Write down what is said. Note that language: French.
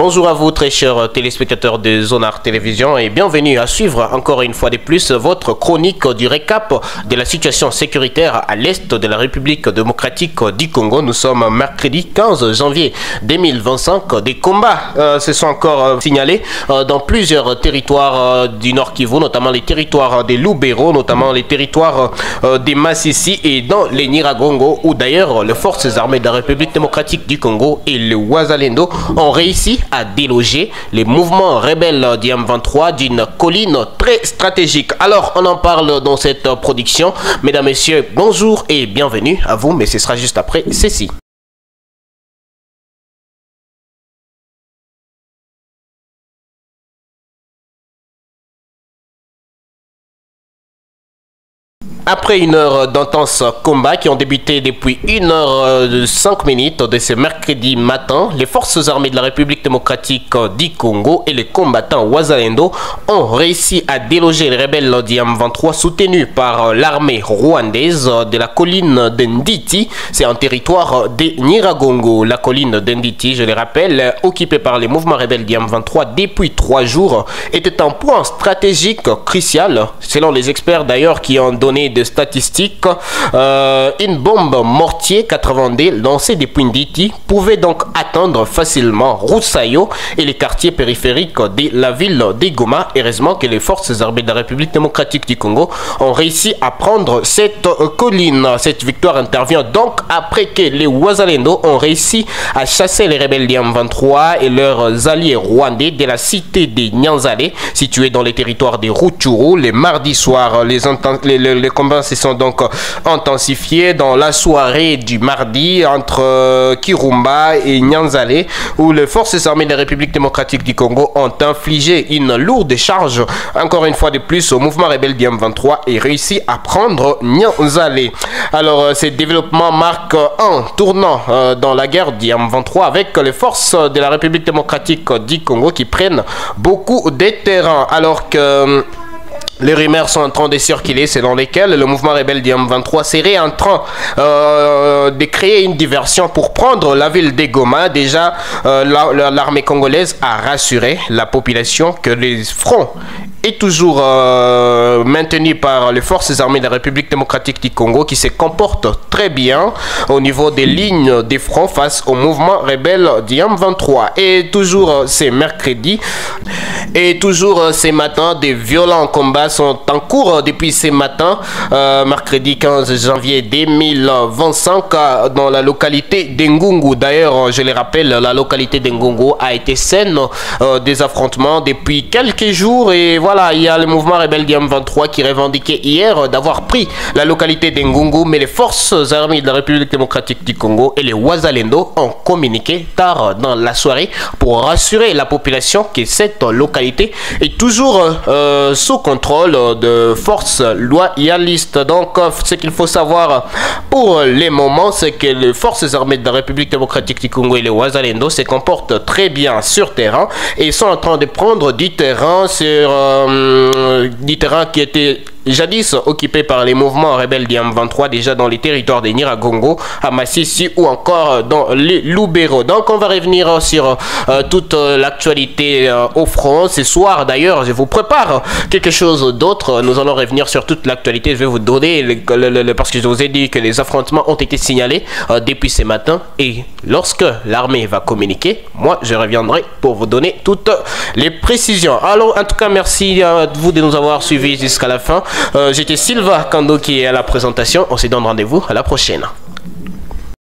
Bonjour à vous très chers téléspectateurs de Zonar Télévision et bienvenue à suivre encore une fois de plus votre chronique du récap de la situation sécuritaire à l'est de la République démocratique du Congo. Nous sommes mercredi 15 janvier 2025. Des combats se sont encore signalés dans plusieurs territoires du Nord Kivu, notamment les territoires des Lubero, notamment les territoires des Massissi et dans les Nyiragongo, où d'ailleurs les forces armées de la République démocratique du Congo et le Wazalendo ont réussi à déloger les mouvements rebelles du M23 d'une colline très stratégique. Alors, on en parle dans cette production. Mesdames, Messieurs, bonjour et bienvenue à vous, mais ce sera juste après ceci. Après une heure d'intenses combats qui ont débuté depuis 1h05 de ce mercredi matin, les forces armées de la République démocratique du Congo et les combattants Wazalendo ont réussi à déloger les rebelles du M23 soutenus par l'armée rwandaise de la colline d'Nditi. C'est un territoire des Nyiragongo. La colline d'Nditi, je le rappelle, occupée par les mouvements rebelles du M23 depuis 3 jours, était un point stratégique crucial, selon les experts d'ailleurs qui ont donné de statistiques. Une bombe mortier 80D lancée depuis Nditi pouvait donc atteindre facilement Roussayo et les quartiers périphériques de la ville de Goma. Heureusement que les forces armées de la République démocratique du Congo ont réussi à prendre cette colline. Cette victoire intervient donc après que les Wazalendo ont réussi à chasser les rebelles du M23 et leurs alliés rwandais de la cité de Nyanzale, située dans les territoires de Rutshuru. Les mardis soirs, les combats se sont donc intensifiés dans la soirée du mardi entre Kirumba et Nyanzale, où les forces armées de la République démocratique du Congo ont infligé une lourde charge, encore une fois de plus, au mouvement rebelle du M23 et réussi à prendre Nyanzale. Alors, ces développements marquent un tournant dans la guerre du M23 avec les forces de la République démocratique du Congo qui prennent beaucoup de terrain, alors que les rumeurs sont en train de circuler selon lesquelles le mouvement rebelle du M23 serait en train de créer une diversion pour prendre la ville de Goma. Déjà, l'armée congolaise a rassuré la population que les fronts est toujours maintenu par les forces armées de la République démocratique du Congo qui se comportent très bien au niveau des lignes des fronts face au mouvement rebelle du M23. Et toujours c'est mercredi et toujours ces matins, des violents combats sont en cours depuis ces matins, mercredi 15 janvier 2025 dans la localité d'Ngungu. D'ailleurs, je le rappelle, la localité d'Ngungu a été scène des affrontements depuis quelques jours et voilà, il y a le mouvement rebelle du M23 qui revendiquait hier d'avoir pris la localité d'Ngungu, mais les forces armées de la République démocratique du Congo et les Wazalendo ont communiqué tard dans la soirée pour rassurer la population que cette localité est toujours sous contrôle de forces loyalistes. Donc, ce qu'il faut savoir pour les moments, c'est que les forces armées de la République démocratique du Congo et les Wazalendo se comportent très bien sur terrain et sont en train de prendre du terrain sur du terrain qui était jadis occupé par les mouvements rebelles du M23, déjà dans les territoires des Nyiragongo, à Massissi ou encore dans les Lubero. Donc on va revenir sur toute l'actualité au front. Ce soir d'ailleurs, je vous prépare quelque chose d'autre. Nous allons revenir sur toute l'actualité. Je vais vous donner, parce que je vous ai dit que les affrontements ont été signalés depuis ce matin. Et lorsque l'armée va communiquer, moi je reviendrai pour vous donner toutes les précisions. Alors en tout cas, merci à vous de nous avoir suivis jusqu'à la fin. J'étais Sylvain Kando qui est à la présentation. On se donne rendez-vous à la prochaine.